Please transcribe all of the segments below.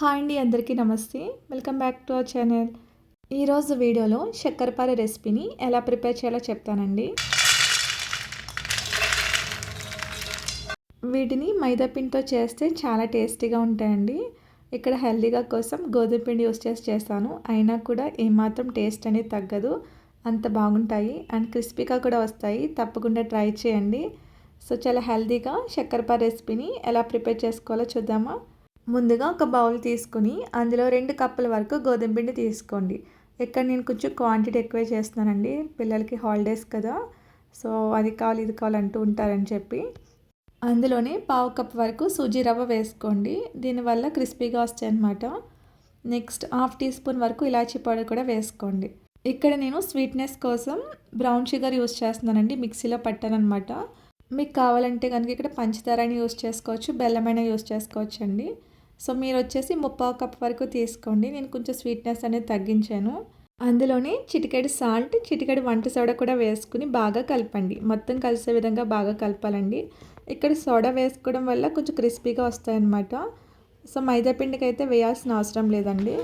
Hi అండి, అందరికీ నమస్తే. Welcome back to our channel. ఈరోజు వీడియోలో శక్కరపార రెసిపీని ఎలా ప్రిపేర్ చేయాలో చెప్తానండి. వీటిని మైదా పిండితో చేస్తే చాలా టేస్టీగా ఉంటాయండి. ఇక్కడ హెల్తీగా కోసం గోధుమ పిండి యూస్ చేస్తాను. అయినా కూడా ఏమాత్రం టేస్ట్ అనేది తగ్గదు, అంత బాగుంటాయి అండ్ క్రిస్పీగా కూడా వస్తాయి. తప్పకుండా ట్రై చేయండి. సో చాలా హెల్తీగా శక్కరపార రెసిపీని ఎలా ప్రిపేర్ చేసుకోవాలో చూద్దామా. ముందుగా ఒక బౌల్ తీసుకుని అందులో 2 కప్పుల వరకు గోధుమ పిండి తీసుకోండి. ఇక్కడ నేను కొంచెం క్వాంటిటీ ఎక్కువే చేస్తున్నానండి, పిల్లలకి హాలిడేస్ కదా, సో అది కావాలి ఇది కావాలి అంటూ ఉంటారని చెప్పి. అందులోనే 1/2 కప్ వరకు సూజీ రవ్వ వేసుకోండి, దీనివల్ల క్రిస్పీగా వస్తాయి అన్నమాట. నెక్స్ట్ 1/2 టీ స్పూన్ వరకు ఇలాచీ పౌడర్ కూడా వేసుకోండి. ఇక్కడ నేను స్వీట్నెస్ కోసం బ్రౌన్ షుగర్ యూస్ చేస్తున్నానండి, మిక్సీలో పట్టానమాట. మీకు కావాలంటే కనుక ఇక్కడ పంచదారని యూస్ చేసుకోవచ్చు, బెల్లమైన యూస్ చేసుకోవచ్చు అండి. సో మీరు వచ్చేసి 3/4 కప్ వరకు తీసుకోండి. నేను కొంచెం స్వీట్నెస్ అనేది తగ్గించాను. అందులోనే చిటికెడు సాల్ట్, చిటికెడు వంట సోడా కూడా వేసుకుని బాగా కలపండి. మొత్తం కలిసే విధంగా బాగా కలపాలండి. ఇక్కడ సోడా వేసుకోవడం వల్ల కొంచెం క్రిస్పీగా వస్తాయన్నమాట. సో మైదా పిండికి అయితే వేయాల్సిన అవసరం లేదండి.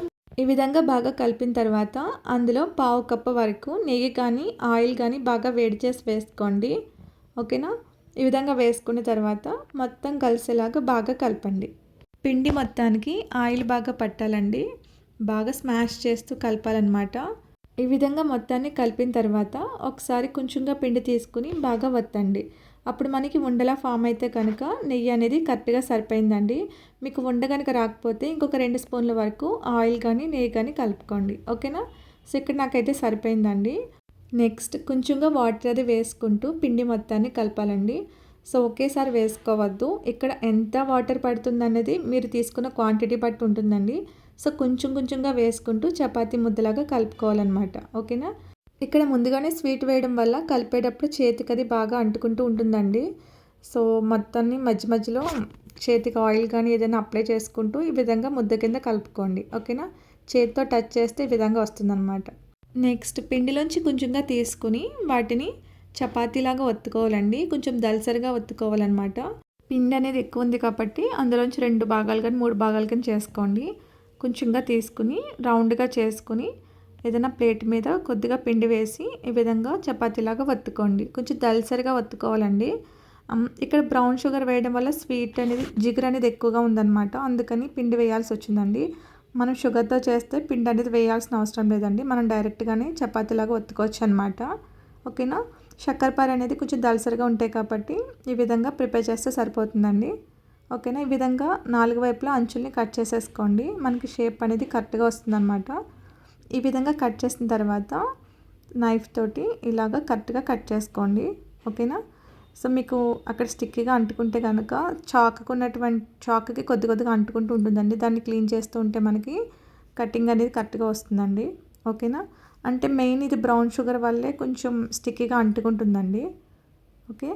ఈ విధంగా బాగా కలిపిన తర్వాత అందులో 1/2 కప్ వరకు నెయ్యి కానీ ఆయిల్ కానీ బాగా వేడి చేసి వేసుకోండి. ఓకేనా. ఈ విధంగా వేసుకున్న తర్వాత మొత్తం కలిసేలాగా బాగా కలపండి. పిండి మొత్తానికి ఆయిల్ బాగా పట్టాలండి, బాగా స్మాష్ చేస్తూ కలపాలన్నమాట. ఈ విధంగా మొత్తాన్ని కలిపిన తర్వాత ఒకసారి కొంచెంగా పిండి తీసుకుని బాగా వత్తండి. అప్పుడు మనకి ఉండలా ఫామ్ అయితే కనుక నెయ్యి అనేది కరెక్ట్గా సరిపోయిందండి. మీకు ఉండ కనుక రాకపోతే ఇంకొక 2 స్పూన్ల వరకు ఆయిల్ కానీ నెయ్యి కానీ కలుపుకోండి. ఓకేనా. సో ఇక్కడ నాకైతే సరిపోయిందండి. నెక్స్ట్ కొంచెంగా వాటర్ అది వేసుకుంటూ పిండి మొత్తాన్ని కలపాలండి. సో ఒకేసారి వేసుకోవద్దు. ఇక్కడ ఎంత వాటర్ పడుతుంది అనేది మీరు తీసుకున్న క్వాంటిటీ బట్టి ఉంటుందండి. సో కొంచెం కొంచెంగా వేసుకుంటూ చపాతీ ముద్దలాగా కలుపుకోవాలన్నమాట. ఓకేనా. ఇక్కడ ముందుగానే స్వీట్ వేయడం వల్ల కలిపేటప్పుడు చేతికి అది బాగా అంటుకుంటూ ఉంటుందండి. సో మొత్తాన్ని మధ్య మధ్యలో చేతికి ఆయిల్ కానీ ఏదైనా అప్లై చేసుకుంటూ ఈ విధంగా ముద్ద కింద కలుపుకోండి. ఓకేనా. చేతితో టచ్ చేస్తే ఈ విధంగా వస్తుందన్నమాట. నెక్స్ట్ పిండిలోంచి కొంచెంగా తీసుకుని వాటిని చపాతీలాగా ఒత్తుకోవాలండి. కొంచెం దలసరిగా ఒత్తుకోవాలన్నమాట. పిండి అనేది ఎక్కువ ఉంది కాబట్టి అందులోంచి 2 భాగాలు కానీ 3 భాగాలు కానీ చేసుకోండి. కొంచెంగా తీసుకుని రౌండ్గా చేసుకుని ఏదైనా ప్లేట్ మీద కొద్దిగా పిండి వేసి ఈ విధంగా చపాతీలాగా ఒత్తుకోండి. కొంచెం దలసరిగా ఒత్తుకోవాలండి. ఇక్కడ బ్రౌన్ షుగర్ వేయడం వల్ల స్వీట్ అనేది జిగురు అనేది ఎక్కువగా ఉందన్నమాట, అందుకని పిండి వేయాల్సి వచ్చిందండి. మనం షుగర్తో చేస్తే పిండి అనేది వేయాల్సిన అవసరం లేదండి, మనం డైరెక్ట్గానే చపాతీలాగా ఒత్తుకోవచ్చు అనమాట. ఓకేనా. శక్కరపార అనేది కొంచెం దలసరిగా ఉంటాయి కాబట్టి ఈ విధంగా ప్రిపేర్ చేస్తే సరిపోతుందండి. ఓకేనా. ఈ విధంగా 4 వైపులా అంచుల్ని కట్ చేసేసుకోండి, మనకి షేప్ అనేది కరెక్ట్గా వస్తుందన్నమాట. ఈ విధంగా కట్ చేసిన తర్వాత నైఫ్ తోటి ఇలాగా కరెక్ట్గా కట్ చేసుకోండి. ఓకేనా. సో మీకు అక్కడ స్టిక్కీగా అంటుకుంటే కనుక చాకుకి కొద్దిగా అంటుకుంటూ ఉంటుందండి, దాన్ని క్లీన్ చేస్తూ ఉంటే మనకి కటింగ్ అనేది కరెక్ట్గా వస్తుందండి. ఓకేనా. అంటే మెయిన్ ఇది బ్రౌన్ షుగర్ వల్లే కొంచెం స్టిక్కీగా అంటుకుంటుందండి. ఓకే.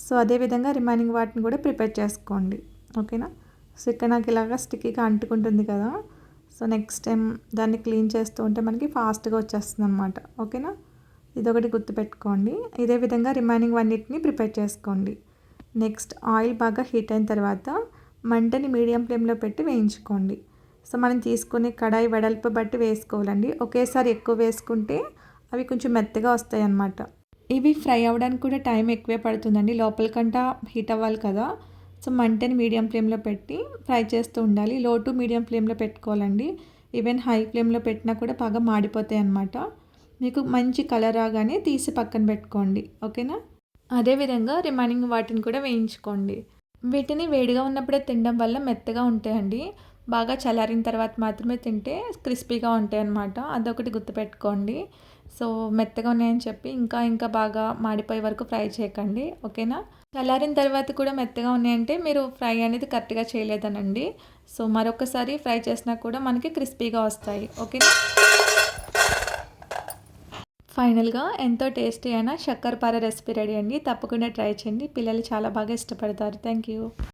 సో అదేవిధంగా రిమైనింగ్ వాటిని కూడా ప్రిపేర్ చేసుకోండి. ఓకేనా. సో ఇక్కడ నాకు ఇలాగా స్టిక్కీగా అంటుకుంటుంది కదా, సో నెక్స్ట్ టైం దాన్ని క్లీన్ చేస్తూ ఉంటే మనకి ఫాస్ట్గా వచ్చేస్తుంది అనమాట. ఓకేనా. ఇదొకటి గుర్తుపెట్టుకోండి. ఇదే విధంగా రిమైనింగ్ అన్నిటిని ప్రిపేర్ చేసుకోండి. నెక్స్ట్ ఆయిల్ బాగా హీట్ అయిన తర్వాత మంటని మీడియం ఫ్లేమ్లో పెట్టి వేయించుకోండి. సో మనం తీసుకునే కడాయి వెడల్పు బట్టి వేసుకోవాలండి. ఒకేసారి ఎక్కువ వేసుకుంటే అవి కొంచెం మెత్తగా వస్తాయి అన్నమాట. ఇవి ఫ్రై అవ్వడానికి కూడా టైం ఎక్కువే పడుతుందండి, లోపలికంటా హీట్ అవ్వాలి కదా. సో మంటని మీడియం ఫ్లేమ్లో పెట్టి ఫ్రై చేస్తూ ఉండాలి. లో టు మీడియం ఫ్లేమ్లో పెట్టుకోవాలండి. ఈవెన్ హై ఫ్లేమ్లో పెట్టినా కూడా బాగా మాడిపోతాయి అన్నమాట. మీకు మంచి కలర్ రాగానే తీసి పక్కన పెట్టుకోండి. ఓకేనా. అదేవిధంగా రిమైనింగ్ వాటిని కూడా వేయించుకోండి. వీటిని వేడిగా ఉన్నప్పుడే తినడం వల్ల మెత్తగా ఉంటాయండి, బాగా చల్లారిన తర్వాత మాత్రమే తింటే క్రిస్పీగా ఉంటాయి అన్నమాట. అదొకటి గుర్తుపెట్టుకోండి. సో మెత్తగా ఉన్నాయని చెప్పి ఇంకా బాగా మాడిపోయే వరకు ఫ్రై చేయకండి. ఓకేనా. చల్లారిన తర్వాత కూడా మెత్తగా ఉన్నాయంటే మీరు ఫ్రై అనేది కరెక్ట్గా చేయలేదనండి. సో మరొకసారి ఫ్రై చేసినా కూడా మనకి క్రిస్పీగా వస్తాయి. ఓకేనా. ఫైనల్గా ఎంతో టేస్టీ అయిన శక్కరపార రెసిపీ రెడీ అండి. తప్పకుండా ట్రై చేయండి, పిల్లలు చాలా బాగా ఇష్టపడతారు. Thank you.